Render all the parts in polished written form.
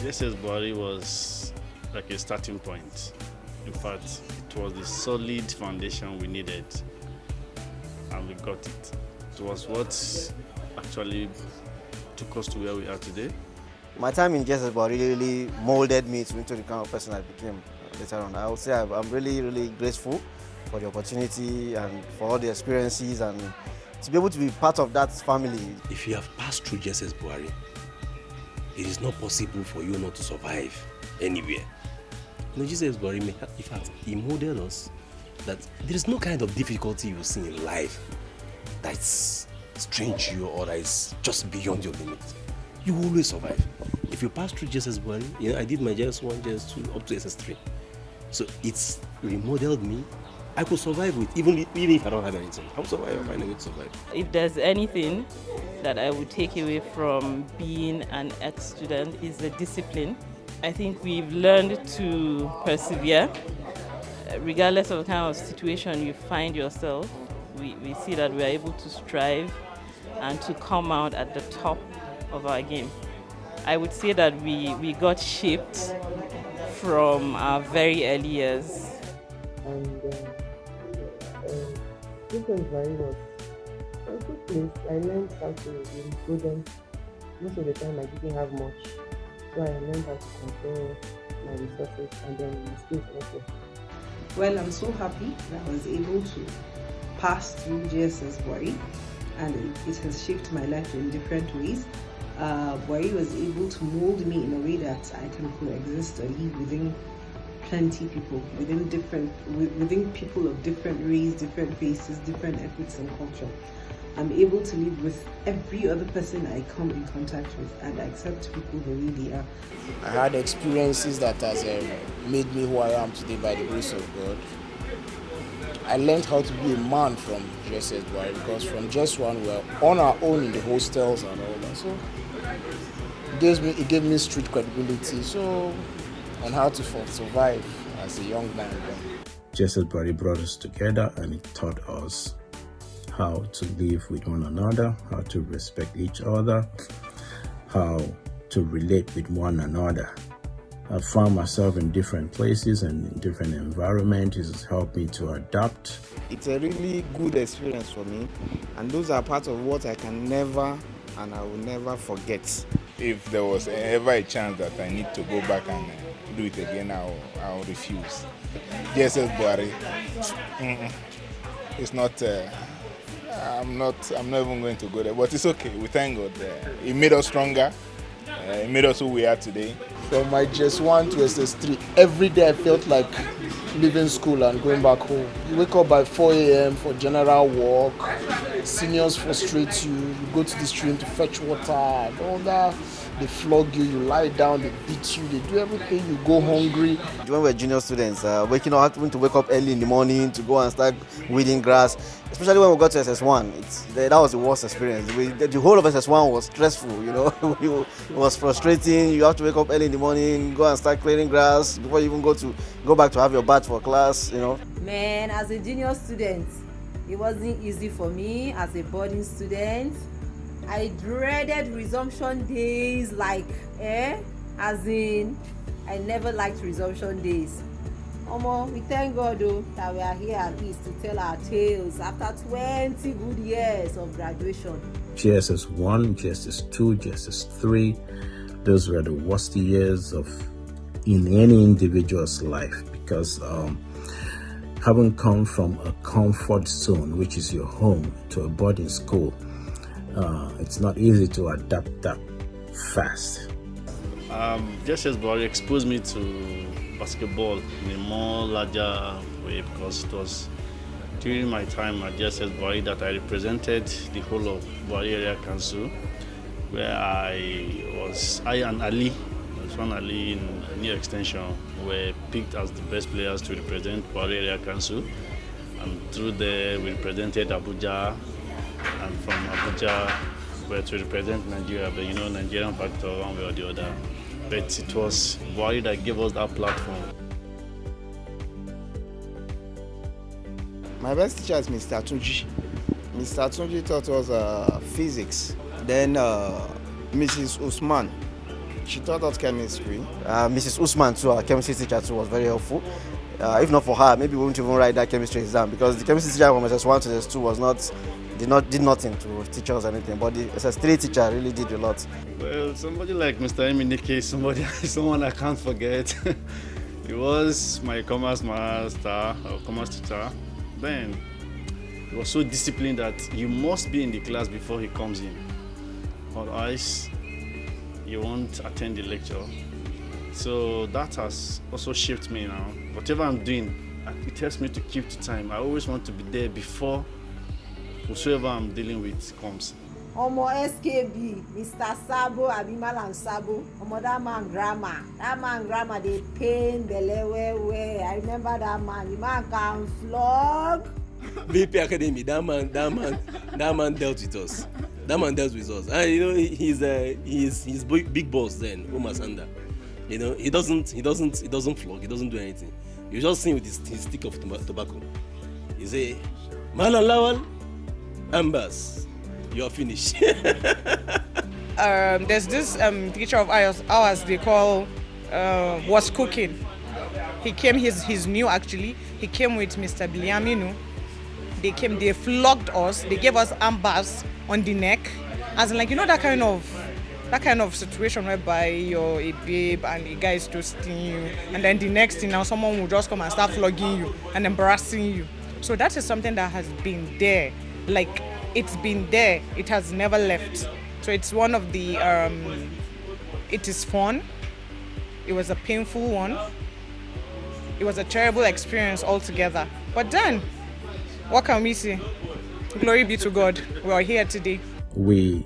JSS Bwari was like a starting point. In fact, it was the solid foundation we needed, and we got it. It was what actually took us to where we are today. My time in JSS Bwari really molded me into the kind of person I became later on. I would say I'm really, really grateful for the opportunity and for all the experiences and to be able to be part of that family. If you have passed through JSS Bwari, it is not possible for you not to survive anywhere. You know, JSS Bwari, in fact, he molded us that there is no kind of difficulty you see in life that's strange to you or that is just beyond your limit. You will always survive. If you pass through JSS Bwari, you know, I did my JS1, JS2 up to SS3. So it's remodeled me. I could survive with, even if I don't have anything. I'll survive, I'll find a way to survive. If there's anything that I would take away from being an ex-student is the discipline. I think we've learned to persevere. Regardless of the kind of situation you find yourself, we see that we are able to strive and to come out at the top of our game. I would say that we got shaped from our very early years. And JSS Bwari was a good place. I learned how to be prudent. Most of the time I didn't have much, so I learned how to control my resources and then mistakes also. Well, I'm so happy that I was able to pass through JSS Bwari, and it has shaped my life in different ways. Bwari was able to mold me in a way that I can coexist or live within plenty people, within people of different race, different faces, different ethnics and culture. I'm able to live with every other person I come in contact with and accept people the way they are. I had experiences that has made me who I am today by the grace of God. I learned how to be a man from JSS Bwari because from just one we were on our own in the hostels and all that. So it gave me street credibility. So on how to survive as a young man. JSS Bwari brought us together and it taught us how to live with one another, how to respect each other, how to relate with one another. I found myself in different places and in different environments. It has helped me to adapt. It's a really good experience for me, and those are part of what I can never and I will never forget. If there was ever a chance that I need to go back and do it again, I'll refuse. JSS Bwari, it's not. I'm not even going to go there, but it's okay. We thank God. It made us stronger. It made us who we are today. From my JS1 to SS3, every day I felt like leaving school and going back home. You wake up by 4 a.m. for general work. Seniors frustrate you. You go to the stream to fetch water and all that. They flog you, you lie down, they beat you, they do everything, you go hungry. When we were junior students, having to wake up early in the morning to go and start weeding grass, especially when we got to SS1, that was the worst experience. The whole of SS1 was stressful, you know. It was frustrating. You have to wake up early in the morning, go and start clearing grass before you even go back to have your bath for class, you know. Man, as a junior student, it wasn't easy for me as a boarding student. I dreaded resumption days as in I never liked resumption days. We thank God though that we are here at least to tell our tales after 20 good years of graduation. JSS 1, JSS 2, JSS 3, those were the worst years in any individual's life because having come from a comfort zone, which is your home, to a boarding school, it's not easy to adapt that fast. JSS Bwari exposed me to basketball in a more larger way because it was during my time at JSS Bwari that I represented the whole of Bwari Area Council, where I and Ali, Usman Ali in New Extension, were picked as the best players to represent Bwari Area Council, and through there we represented Abuja, and from Abuja were to represent Nigeria, but Nigerian factor one way or the other. But it was Bwari that gave us that platform. My best teacher is Mr. Tunji. Mr. Tunji taught us physics. Then Mrs. Usman She taught us chemistry. Mrs. Usman too, our chemistry teacher too, was very helpful. If not for her, maybe we wouldn't even write that chemistry exam, because the chemistry teacher from SS1 to SS2 did nothing to teach us anything. But the SS3 teacher really did a lot. Well, somebody like Mr. Eminike, someone I can't forget. He was my commerce master or commerce teacher. Then he was so disciplined that you must be in the class before he comes in. Otherwise, you won't attend the lecture. So that has also shaped me now. Whatever I'm doing, it helps me to keep to time. I always want to be there before whosoever I'm dealing with comes. Omo SKB, Mr. Sabo, Abimalam Sabo, Omo that man grammar, they pain the level where I remember that man, the man can flog. BP Academy, that man dealt with us. That man dealt with us. And you know, he's big boss then, Omar Sanda. You know, he doesn't flog, he doesn't do anything. You just see him with his stick of tobacco. He say, Malam Lawal, Ambas, you're finished. There's this teacher of ours they call was cooking. He came, he's new actually. He came with Mr. Biliaminu. They flogged us. They gave us armbands on the neck, as in, like, you know, that kind of situation whereby you're a babe and a guy is toasting you, and then the next thing now someone will just come and start flogging you and embarrassing you. So that is something that has been there. Like, it's been there. It has never left. So it's one of the. It is fun. It was a painful one. It was a terrible experience altogether. But then, what can we say? Glory be to God. We are here today. We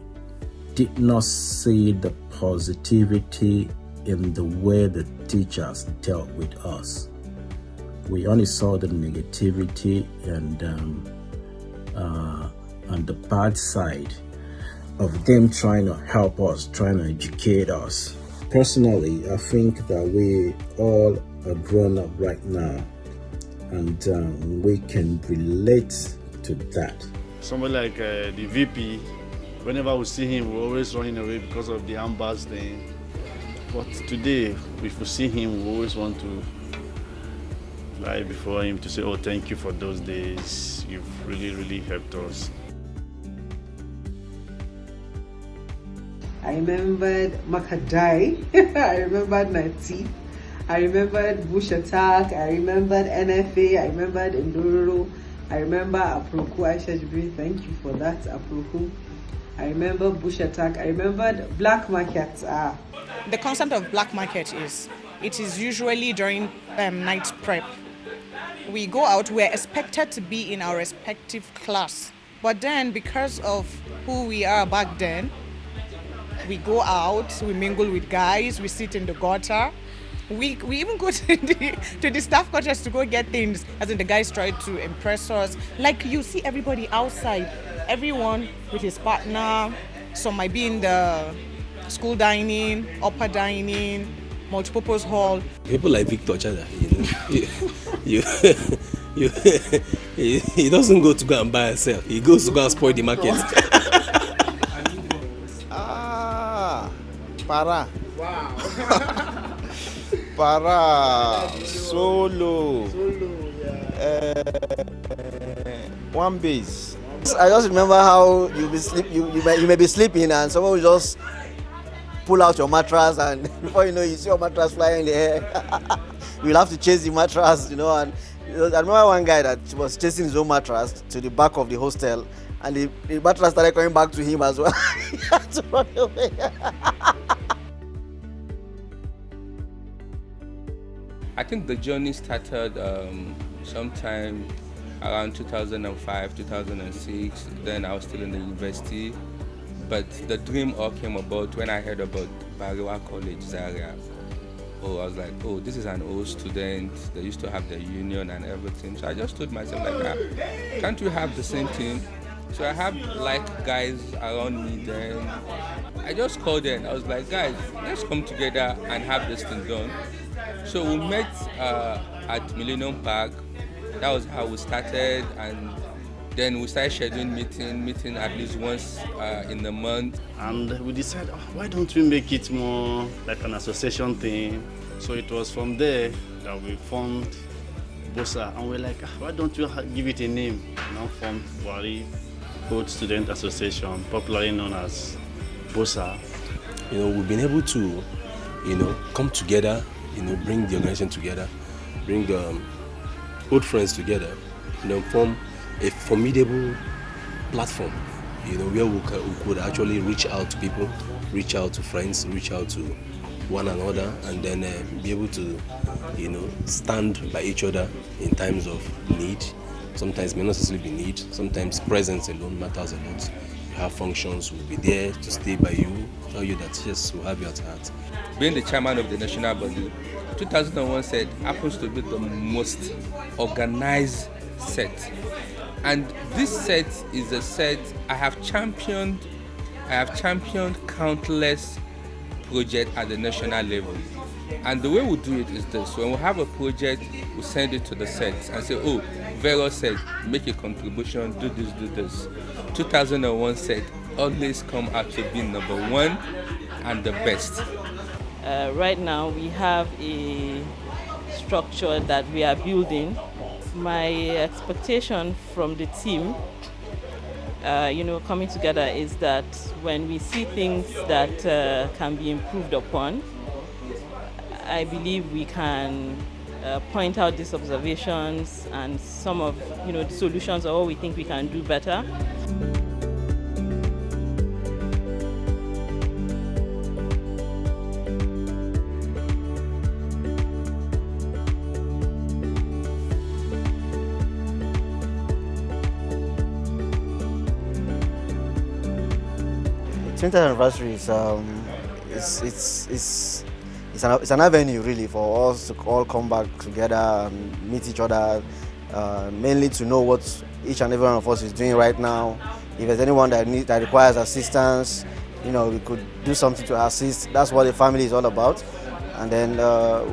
did not see the positivity in the way the teachers dealt with us. We only saw the negativity and the bad side of them trying to help us, trying to educate us. Personally, I think that we all are grown up right now, and we can relate to that. Somebody like the VP, whenever we see him, we're always running away because of the armbands thing. But today, if we see him, we always want to lie before him to say, oh, thank you for those days. You've really, really helped us. I remembered Makadai, I remembered Nati, I remembered Bush Attack, I remembered NFA, I remembered Enduro, I remember Aproku Aisha Jibri, thank you for that, Aproku. I remember Bush Attack, I remembered Black Market. The concept of black market is, it is usually during night prep. We go out, we're expected to be in our respective class. But then, because of who we are back then, we go out, we mingle with guys, we sit in the gutter. We even go to the staff quarters to go get things, as in the guys try to impress us. Like, you see everybody outside, everyone with his partner. Some might be in the school dining, upper dining, multipurpose hall. People like Victor Chada, he doesn't go to go and buy himself. He goes to go and spoil the market. Para. Wow. Para. Solo. One base. I just remember how you may be sleeping and someone will just pull out your mattress, and before you know, you see your mattress flying in the air. You'll have to chase the mattress, you know. And I remember one guy that was chasing his own mattress to the back of the hostel, and the mattress started coming back to him as well. He had to run away. I think the journey started sometime around 2005, 2006. Then I was still in the university. But the dream all came about when I heard about Bariwa College, Zaria. Oh, I was like, oh, this is an old student. They used to have the union and everything. So I just told myself, like, can't we have the same thing? So I have like guys around me then. I just called them. I was like, guys, let's come together and have this thing done. So we met at Millennium Park. That was how we started, and Then we started scheduling meeting at least once in a month. And we decided, why don't we make it more like an association thing? So it was from there that we formed BOSA, and we're like, why don't we give it a name? Now formed Bwari Code Student Association, popularly known as BOSA. We've been able to, come together, bring the organization together, bring the old friends together, form a formidable platform, where we could actually reach out to people, reach out to friends, reach out to one another, and then be able to, stand by each other in times of need. Sometimes may not necessarily be need. Sometimes presence alone matters a lot. You have functions, we'll be there to stay by you, tell you that yes, we'll have you at heart. Being the chairman of the national body, 2001 set happens to be the most organized set. And this set is a set I have championed countless projects at the national level. And the way we do it is this: when we have a project, we send it to the sets and say, oh, various set, make a contribution, do this. 2001 set always come out to be number one and the best. Right now we have a structure that we are building. My expectation from the team, coming together, is that when we see things that can be improved upon, I believe we can point out these observations and some of the solutions or what we think we can do better. The 20th anniversary it's an avenue really for us to all come back together and meet each other, mainly to know what each and every one of us is doing right now. If there's anyone that requires assistance, we could do something to assist. That's what the family is all about. And then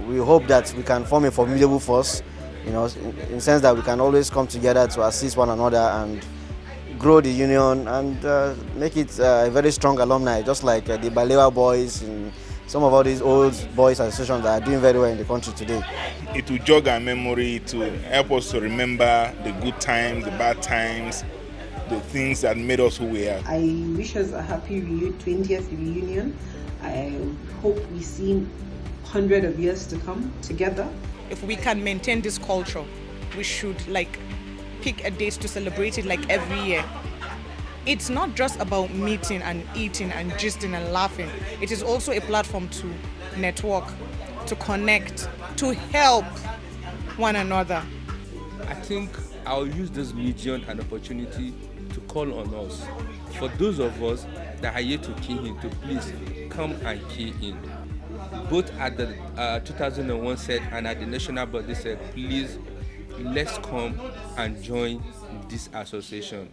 we hope that we can form a formidable force, in the sense that we can always come together to assist one another and grow the union and make it a very strong alumni, just like the Balewa boys and some of all these old boys associations that are doing very well in the country today. It will jog our memory to help us to remember the good times, the bad times, the things that made us who we are. I wish us a happy 20th reunion. I hope we see 100 of years to come together. If we can maintain this culture, we should pick a date to celebrate it every year. It's not just about meeting and eating and gisting and laughing. It is also a platform to network, to connect, to help one another. I think I'll use this medium and opportunity to call on us. For those of us that are yet to key in, to please come and key in. Both at the 2001 set and at the national body set, please let's come and join this association.